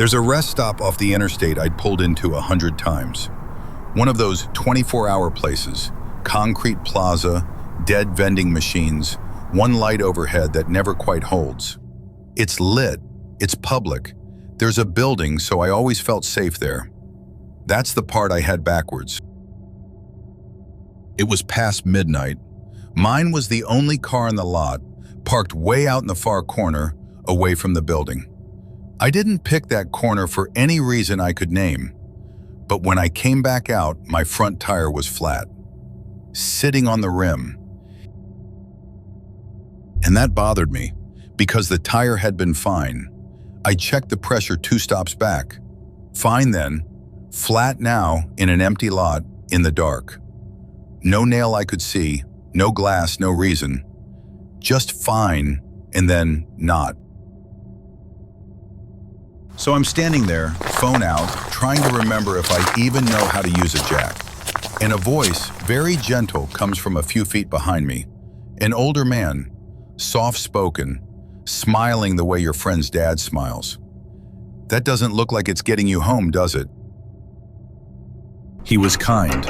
There's a rest stop off the interstate I'd pulled into 100 times. One of those 24-hour places, concrete plaza, dead vending machines, one light overhead that never quite holds. It's lit, it's public, there's a building, so I always felt safe there. That's the part I had backwards. It was past midnight. Mine was the only car in the lot, parked way out in the far corner, away from the building. I didn't pick that corner for any reason I could name, but when I came back out, my front tire was flat, sitting on the rim. And that bothered me, because the tire had been fine. I checked the pressure 2 stops back. Fine then, flat now in an empty lot in the dark. No nail I could see, no glass, no reason. Just fine, and then not. So I'm standing there, phone out, trying to remember if I even know how to use a jack. And a voice, very gentle, comes from a few feet behind me. An older man, soft-spoken, smiling the way your friend's dad smiles. That doesn't look like it's getting you home, does it? He was kind,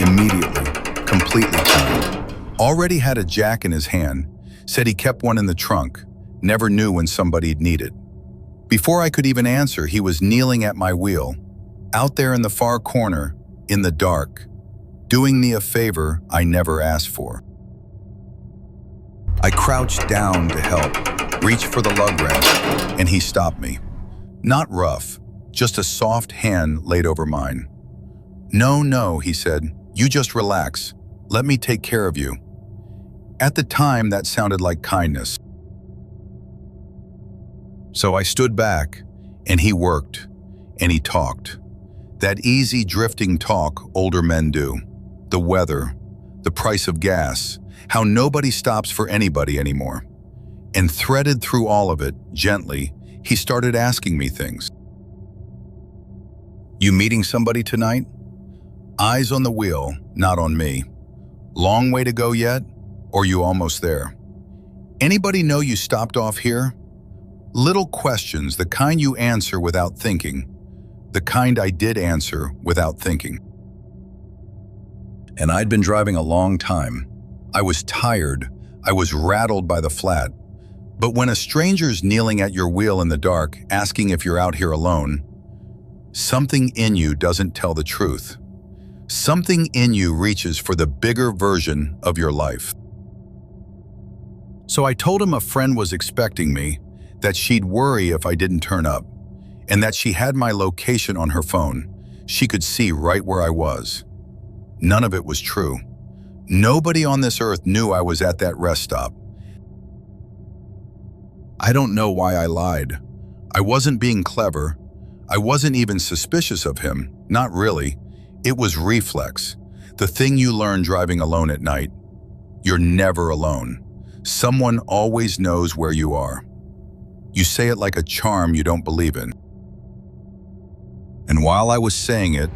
immediately, completely kind. Already had a jack in his hand, said he kept one in the trunk, never knew when somebody'd need it. Before I could even answer, he was kneeling at my wheel, out there in the far corner, in the dark, doing me a favor I never asked for. I crouched down to help, reached for the lug wrench, and he stopped me. Not rough, just a soft hand laid over mine. No, he said, you just relax. Let me take care of you. At the time, that sounded like kindness. So I stood back, and he worked, and he talked. That easy drifting talk older men do. The weather, the price of gas, how nobody stops for anybody anymore. And threaded through all of it, gently, he started asking me things. You meeting somebody tonight? Eyes on the wheel, not on me. Long way to go yet? Or you almost there? Anybody know you stopped off here? Little questions, the kind you answer without thinking. The kind I did answer without thinking. And I'd been driving a long time. I was tired. I was rattled by the flat. But when a stranger's kneeling at your wheel in the dark, asking if you're out here alone, something in you doesn't tell the truth. Something in you reaches for the bigger version of your life. So I told him a friend was expecting me, that she'd worry if I didn't turn up, and that she had my location on her phone. She could see right where I was. None of it was true. Nobody on this earth knew I was at that rest stop. I don't know why I lied. I wasn't being clever. I wasn't even suspicious of him, not really. It was reflex, the thing you learn driving alone at night. You're never alone. Someone always knows where you are. You say it like a charm you don't believe in. And while I was saying it,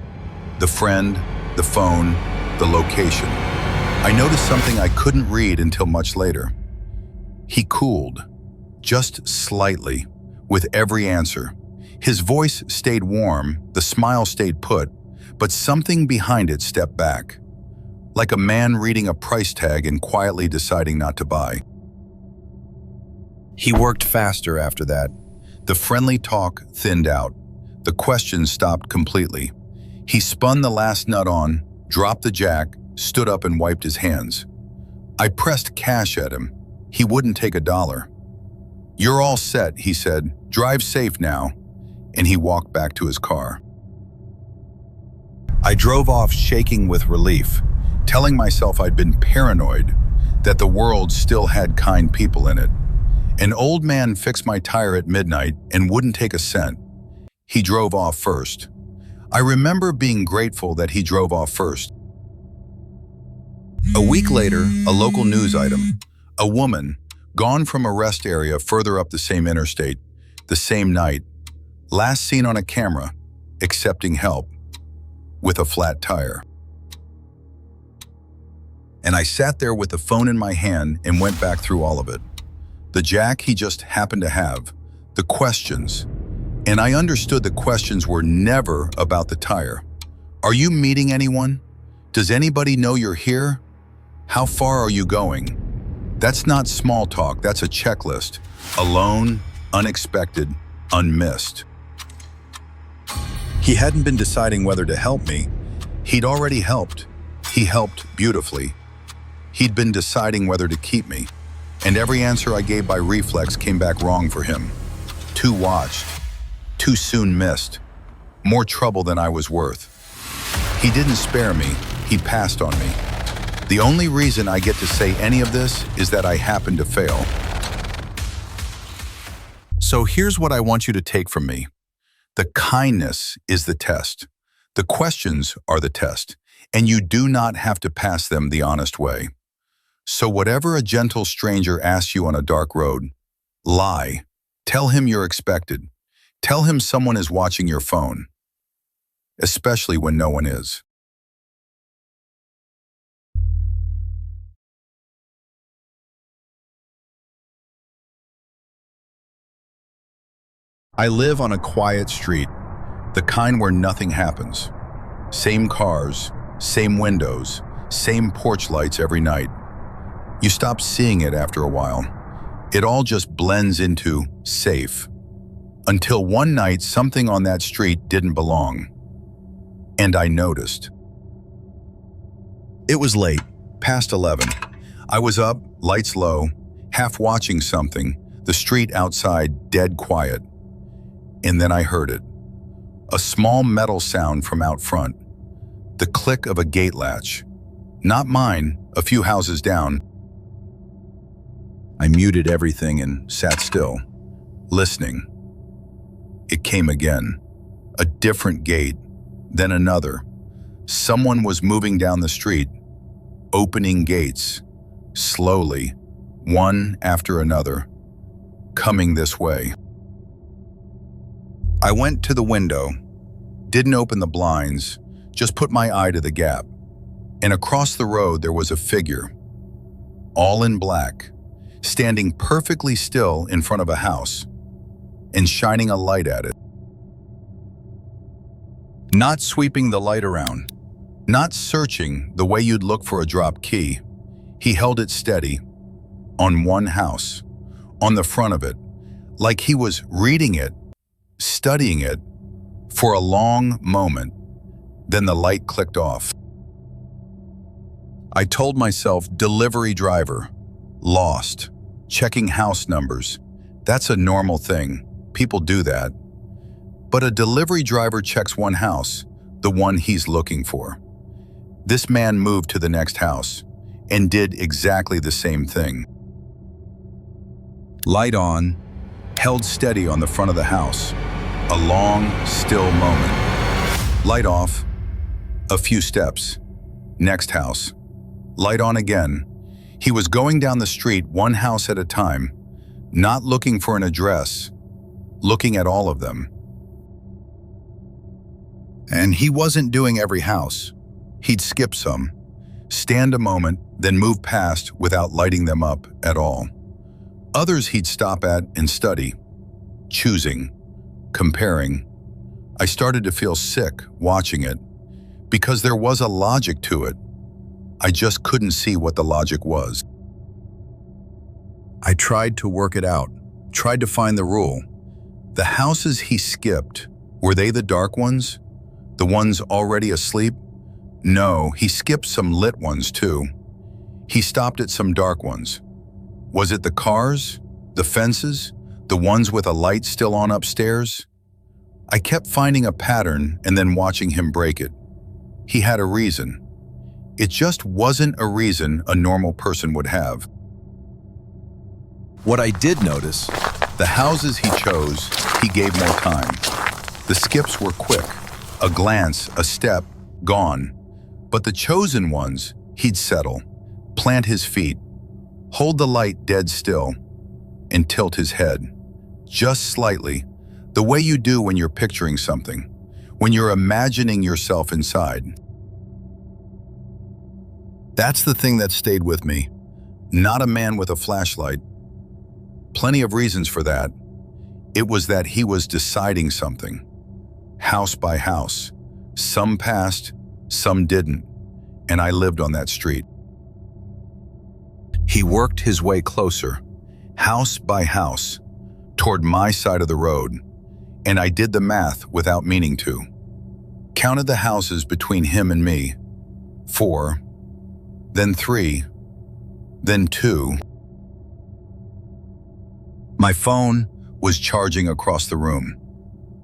the friend, the phone, the location, I noticed something I couldn't read until much later. He cooled, just slightly, with every answer. His voice stayed warm, the smile stayed put, but something behind it stepped back, like a man reading a price tag and quietly deciding not to buy. He worked faster after that. The friendly talk thinned out. The questions stopped completely. He spun the last nut on, dropped the jack, stood up and wiped his hands. I pressed cash at him. He wouldn't take $1. You're all set, he said. Drive safe now. And he walked back to his car. I drove off shaking with relief, telling myself I'd been paranoid, that the world still had kind people in it. An old man fixed my tire at midnight and wouldn't take a cent. He drove off first. I remember being grateful that he drove off first. A week later, a local news item. A woman, gone from a rest area further up the same interstate, the same night, last seen on a camera, accepting help, with a flat tire. And I sat there with the phone in my hand and went back through all of it. The jack he just happened to have, the questions, And I understood the questions were never about the tire. Are you meeting anyone? Does anybody know you're here? How far are you going? That's not small talk, that's a checklist. Alone, unexpected, unmissed. He hadn't been deciding whether to help me. He'd already helped. He helped beautifully. He'd been deciding whether to keep me. And every answer I gave by reflex came back wrong for him. Too watched. Too soon missed. More trouble than I was worth. He didn't spare me. He passed on me. The only reason I get to say any of this is that I happened to fail. So here's what I want you to take from me. The kindness is the test. The questions are the test, and you do not have to pass them the honest way. So whatever a gentle stranger asks you on a dark road, lie. Tell him you're expected. Tell him someone is watching your phone, especially when no one is. I live on a quiet street, the kind where nothing happens. Same cars, same windows, same porch lights every night. You stop seeing it after a while. It all just blends into safe. Until one night, something on that street didn't belong. And I noticed. It was late, past 11. I was up, lights low, half watching something, the street outside dead quiet. And then I heard it. A small metal sound from out front. The click of a gate latch. Not mine, a few houses down. I muted everything and sat still, listening. It came again. A different gate, then another. Someone was moving down the street, opening gates, slowly, one after another, coming this way. I went to the window, didn't open the blinds, just put my eye to the gap. And across the road there was a figure, all in black, standing perfectly still in front of a house and shining a light at it. Not sweeping the light around, not searching the way you'd look for a dropped key. He held it steady, on one house, on the front of it, like he was reading it, studying it, for a long moment. Then the light clicked off. I told myself, delivery driver, lost, checking house numbers. That's a normal thing. People do that. But a delivery driver checks one house, the one he's looking for. This man moved to the next house and did exactly the same thing. Light on, held steady on the front of the house. A long, still moment. Light off, a few steps. Next house. Light on again. He was going down the street one house at a time, not looking for an address, looking at all of them. And he wasn't doing every house. He'd skip some, stand a moment, then move past without lighting them up at all. Others he'd stop at and study, choosing, comparing. I started to feel sick watching it, because there was a logic to it. I just couldn't see what the logic was. I tried to work it out, tried to find the rule. The houses he skipped, were they the dark ones? The ones already asleep? No, he skipped some lit ones too. He stopped at some dark ones. Was it the cars? The fences? The ones with a light still on upstairs? I kept finding a pattern and then watching him break it. He had a reason. It just wasn't a reason a normal person would have. What I did notice, the houses he chose, he gave more time. The skips were quick. A glance, a step, gone. But the chosen ones, he'd settle, plant his feet, hold the light dead still, and tilt his head, just slightly, the way you do when you're picturing something, when you're imagining yourself inside. That's the thing that stayed with me. Not a man with a flashlight. Plenty of reasons for that. It was that he was deciding something, house by house. Some passed, some didn't, and I lived on that street. He worked his way closer, house by house, toward my side of the road, and I did the math without meaning to. Counted the houses between him and me. 4, then 3, then 2. My phone was charging across the room,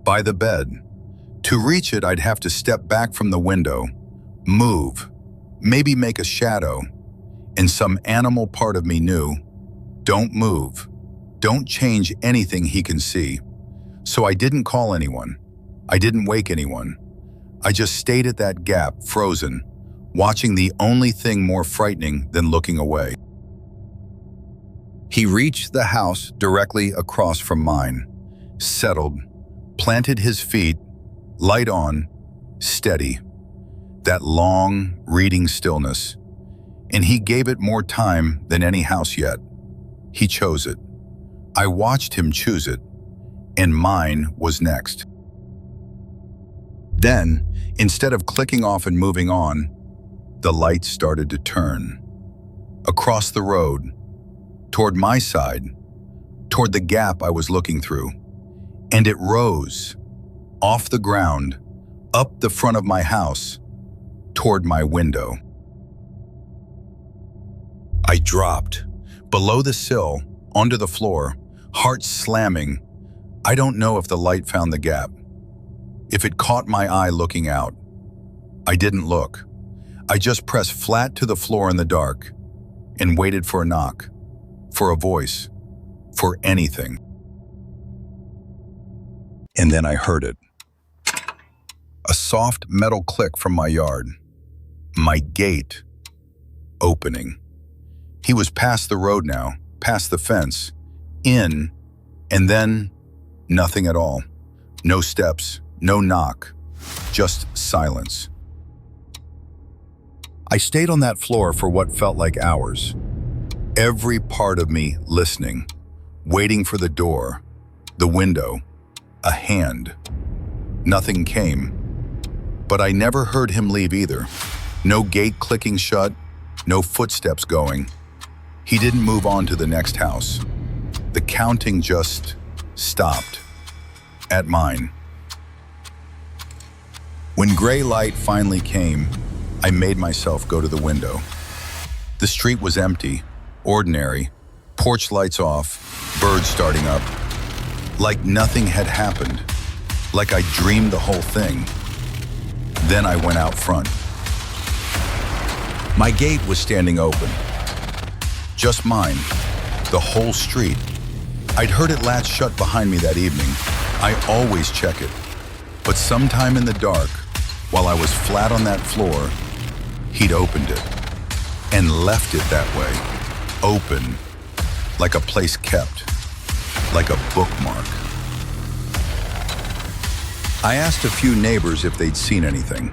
by the bed. To reach it, I'd have to step back from the window, move, maybe make a shadow, and some animal part of me knew, don't move, don't change anything he can see. So I didn't call anyone. I didn't wake anyone. I just stayed at that gap, frozen, watching the only thing more frightening than looking away. He reached the house directly across from mine, settled, planted his feet, light on, steady. That long, reading stillness. And he gave it more time than any house yet. He chose it. I watched him choose it, and mine was next. Then, instead of clicking off and moving on, the light started to turn. Across the road, toward my side, toward the gap I was looking through. And it rose, off the ground, up the front of my house, toward my window. I dropped, below the sill, onto the floor, heart slamming. I don't know if the light found the gap, if it caught my eye looking out. I didn't look. I just pressed flat to the floor in the dark and waited for a knock, for a voice, for anything. And then I heard it. A soft metal click from my yard. My gate opening. He was past the road now, past the fence, in, and then nothing at all. No steps, no knock, just silence. I stayed on that floor for what felt like hours. Every part of me listening, waiting for the door, the window, a hand. Nothing came. But I never heard him leave either. No gate clicking shut, no footsteps going. He didn't move on to the next house. The counting just stopped. At mine. When gray light finally came, I made myself go to the window. The street was empty, ordinary, porch lights off, birds starting up. Like nothing had happened, like I dreamed the whole thing. Then I went out front. My gate was standing open. Just mine, the whole street. I'd heard it latch shut behind me that evening. I always check it. But sometime in the dark, while I was flat on that floor, he'd opened it and left it that way, open, like a place kept, like a bookmark. I asked a few neighbors if they'd seen anything.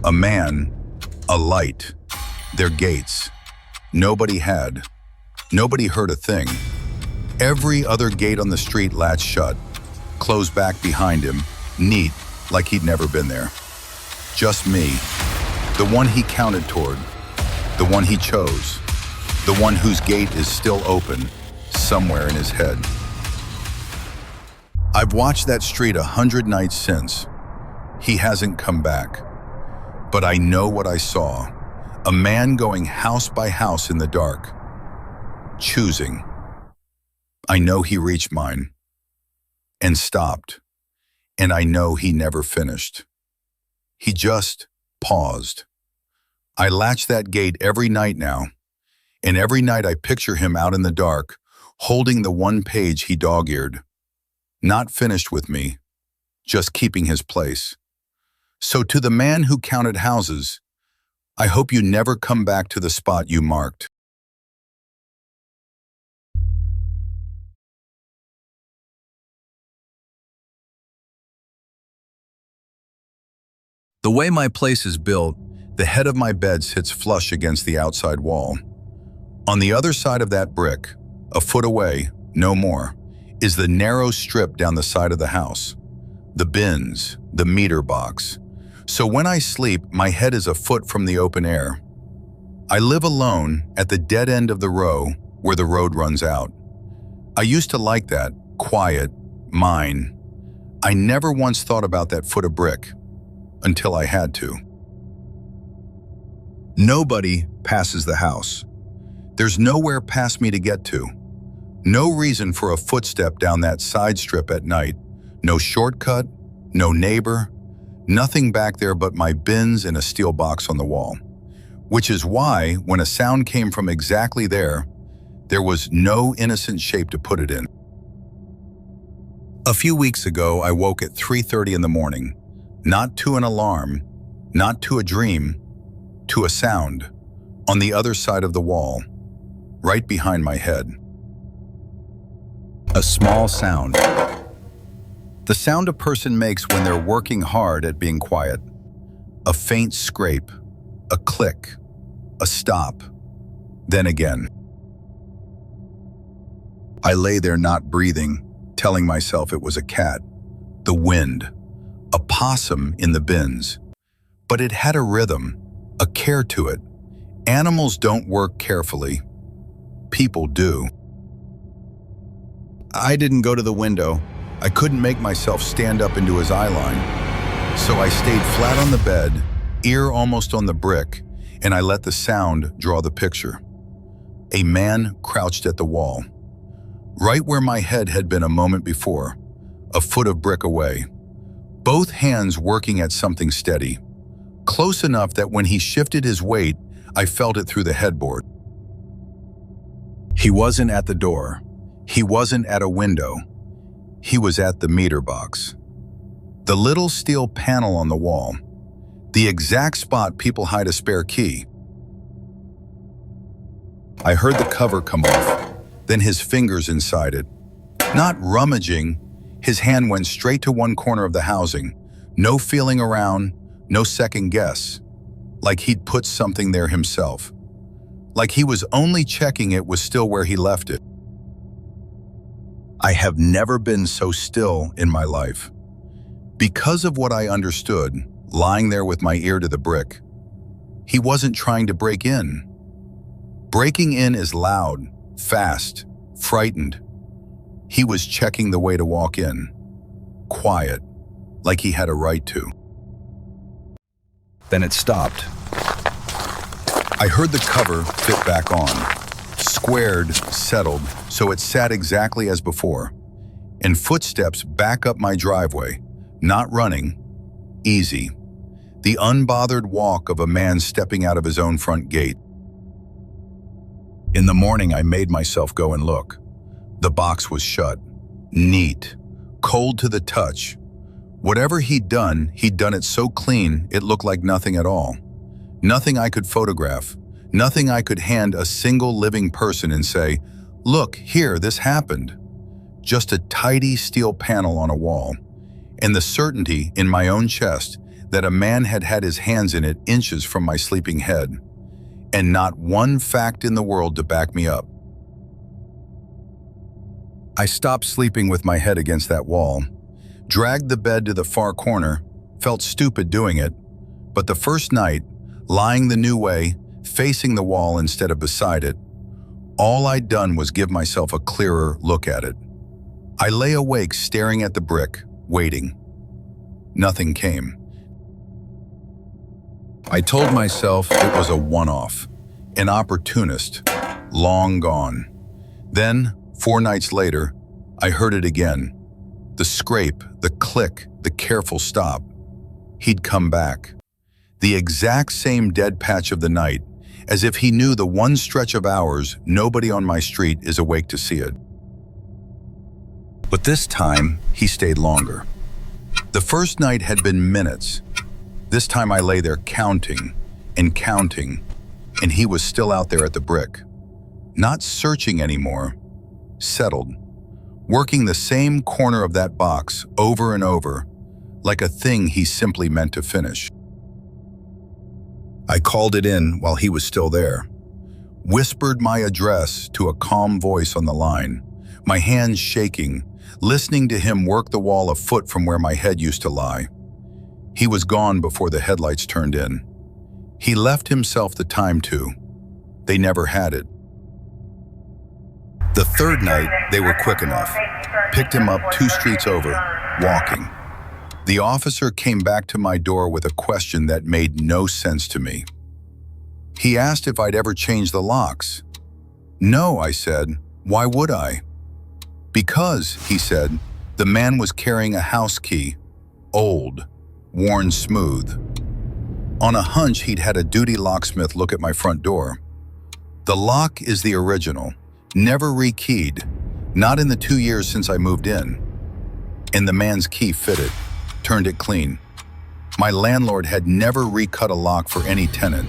A man, a light, their gates. Nobody had. Nobody heard a thing. Every other gate on the street latched shut, closed back behind him, neat, like he'd never been there. Just me, the one he counted toward, the one he chose, the one whose gate is still open, somewhere in his head. I've watched that street 100 nights since. He hasn't come back. But I know what I saw. A man going house by house in the dark, choosing. I know he reached mine and stopped, and I know he never finished. He just paused. I latch that gate every night now, and every night I picture him out in the dark, holding the one page he dog-eared. Not finished with me, just keeping his place. So to the man who counted houses, I hope you never come back to the spot you marked. The way my place is built, the head of my bed sits flush against the outside wall. On the other side of that brick, a foot away, no more, is the narrow strip down the side of the house, the bins, the meter box. So when I sleep, my head is a foot from the open air. I live alone at the dead end of the row where the road runs out. I used to like that, quiet, mine. I never once thought about that foot of brick, until I had to. Nobody passes the house. There's nowhere past me to get to. No reason for a footstep down that side strip at night. No shortcut, no neighbor, nothing back there but my bins and a steel box on the wall. Which is why, when a sound came from exactly there was no innocent shape to put it in. A few weeks ago, I woke at 3:30 in the morning, not to an alarm, not to a dream, to a sound, on the other side of the wall, right behind my head. A small sound. The sound a person makes when they're working hard at being quiet. A faint scrape, a click, a stop, then again. I lay there not breathing, telling myself it was a cat, the wind, a possum in the bins. But it had a rhythm, a care to it. Animals don't work carefully. People do. I didn't go to the window. I couldn't make myself stand up into his eye line. So I stayed flat on the bed, ear almost on the brick, and I let the sound draw the picture. A man crouched at the wall, right where my head had been a moment before, a foot of brick away. Both hands working at something steady, close enough that when he shifted his weight, I felt it through the headboard. He wasn't at the door. He wasn't at a window. He was at the meter box. The little steel panel on the wall, the exact spot people hide a spare key. I heard the cover come off, then his fingers inside it. Not rummaging, his hand went straight to one corner of the housing. No feeling around, no second guess. Like he'd put something there himself. Like he was only checking it was still where he left it. I have never been so still in my life. Because of what I understood, lying there with my ear to the brick, he wasn't trying to break in. Breaking in is loud, fast, frightened. He was checking the way to walk in. Quiet, like he had a right to. Then it stopped. I heard the cover fit back on. Squared, settled, so it sat exactly as before. And footsteps back up my driveway, not running, easy. The unbothered walk of a man stepping out of his own front gate. In the morning, I made myself go and look. The box was shut, neat, cold to the touch. Whatever he'd done it so clean it looked like nothing at all. Nothing I could photograph, nothing I could hand a single living person and say, "Look, here, this happened." Just a tidy steel panel on a wall, and the certainty in my own chest that a man had had his hands in it inches from my sleeping head. And not one fact in the world to back me up. I stopped sleeping with my head against that wall, dragged the bed to the far corner, felt stupid doing it, but the first night, lying the new way, facing the wall instead of beside it, all I'd done was give myself a clearer look at it. I lay awake staring at the brick, waiting. Nothing came. I told myself it was a one-off, an opportunist, long gone. Then, 4 nights later, I heard it again. The scrape, the click, the careful stop. He'd come back. The exact same dead patch of the night, as if he knew the one stretch of hours nobody on my street is awake to see it. But this time, he stayed longer. The first night had been minutes. This time I lay there counting, and he was still out there at the brick. Not searching anymore, settled, working the same corner of that box over and over, like a thing he simply meant to finish. I called it in while he was still there, whispered my address to a calm voice on the line, my hands shaking, listening to him work the wall a foot from where my head used to lie. He was gone before the headlights turned in. He left himself the time to. They never had it. The third night, they were quick enough. Picked him up 2 streets over, walking. The officer came back to my door with a question that made no sense to me. He asked if I'd ever changed the locks. No, I said. Why would I? Because, he said, the man was carrying a house key, old, worn smooth. On a hunch, he'd had a duty locksmith look at my front door. The lock is the original, never rekeyed, not in the 2 years since I moved in. And the man's key fitted, turned it clean. My landlord had never recut a lock for any tenant.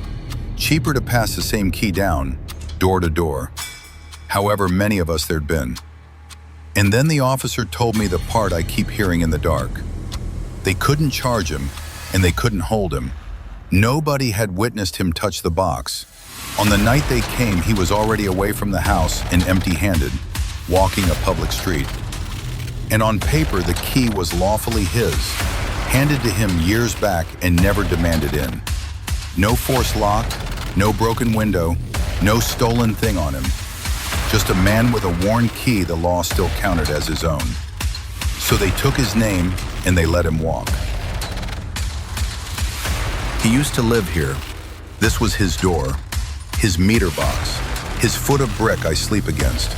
Cheaper to pass the same key down, door to door. However many of us there'd been. And then the officer told me the part I keep hearing in the dark. They couldn't charge him, and they couldn't hold him. Nobody had witnessed him touch the box. On the night they came, he was already away from the house and empty-handed, walking a public street. And on paper, the key was lawfully his, handed to him years back and never demanded in. No forced lock, no broken window, no stolen thing on him. Just a man with a worn key the law still counted as his own. So they took his name and they let him walk. He used to live here. This was his door, his meter box, his foot of brick I sleep against.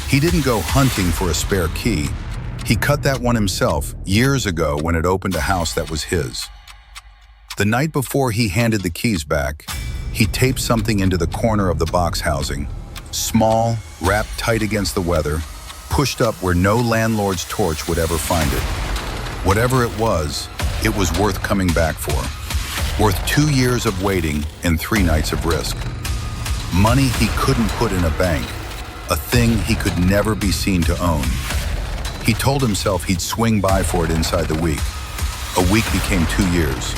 He didn't go hunting for a spare key. He cut that one himself years ago when it opened a house that was his. The night before he handed the keys back, he taped something into the corner of the box housing. Small, wrapped tight against the weather, pushed up where no landlord's torch would ever find it. Whatever it was worth coming back for. Worth 2 years of waiting and 3 nights of risk. Money he couldn't put in a bank, a thing he could never be seen to own. He told himself he'd swing by for it inside the week. A week became 2 years.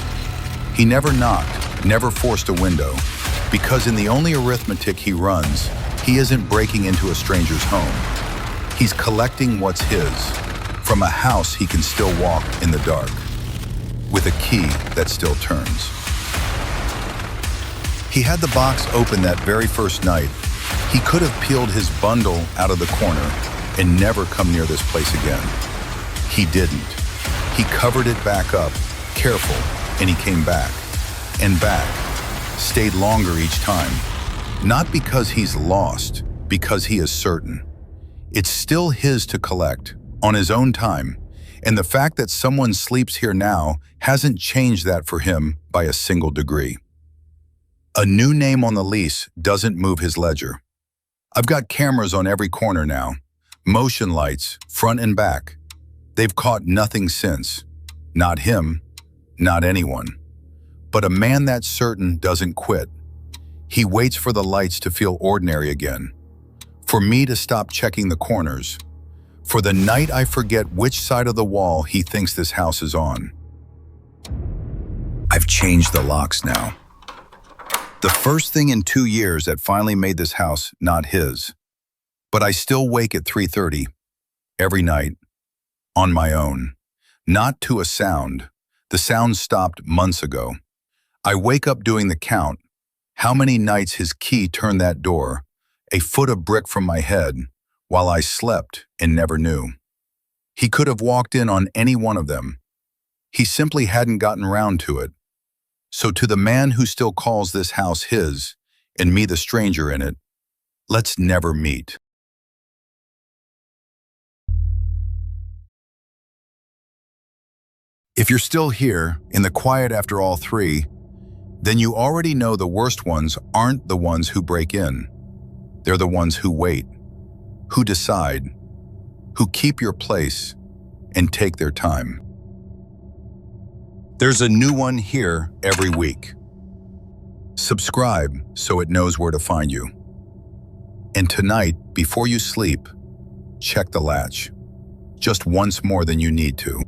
He never knocked, never forced a window, because in the only arithmetic he runs, he isn't breaking into a stranger's home. He's collecting what's his, from a house he can still walk in the dark, with a key that still turns. He had the box open that very first night. He could have peeled his bundle out of the corner and never come near this place again. He didn't. He covered it back up, careful, and he came back, and back, stayed longer each time. Not because he's lost, because he is certain. It's still his to collect, on his own time, and the fact that someone sleeps here now hasn't changed that for him by a single degree. A new name on the lease doesn't move his ledger. I've got cameras on every corner now, motion lights, front and back. They've caught nothing since. Not him, not anyone. But a man that's certain doesn't quit. He waits for the lights to feel ordinary again, for me to stop checking the corners, for the night I forget which side of the wall he thinks this house is on. I've changed the locks now. The first thing in 2 years that finally made this house not his. But I still wake at 3:30, every night, on my own. Not to a sound. The sound stopped months ago. I wake up doing the count. How many nights his key turned that door, a foot of brick from my head, while I slept and never knew. He could have walked in on any one of them. He simply hadn't gotten round to it. So to the man who still calls this house his, and me the stranger in it, let's never meet. If you're still here, in the quiet after all 3, then you already know the worst ones aren't the ones who break in. They're the ones who wait, who decide, who keep your place and take their time. There's a new one here every week. Subscribe so it knows where to find you. And tonight, before you sleep, check the latch. Just once more than you need to.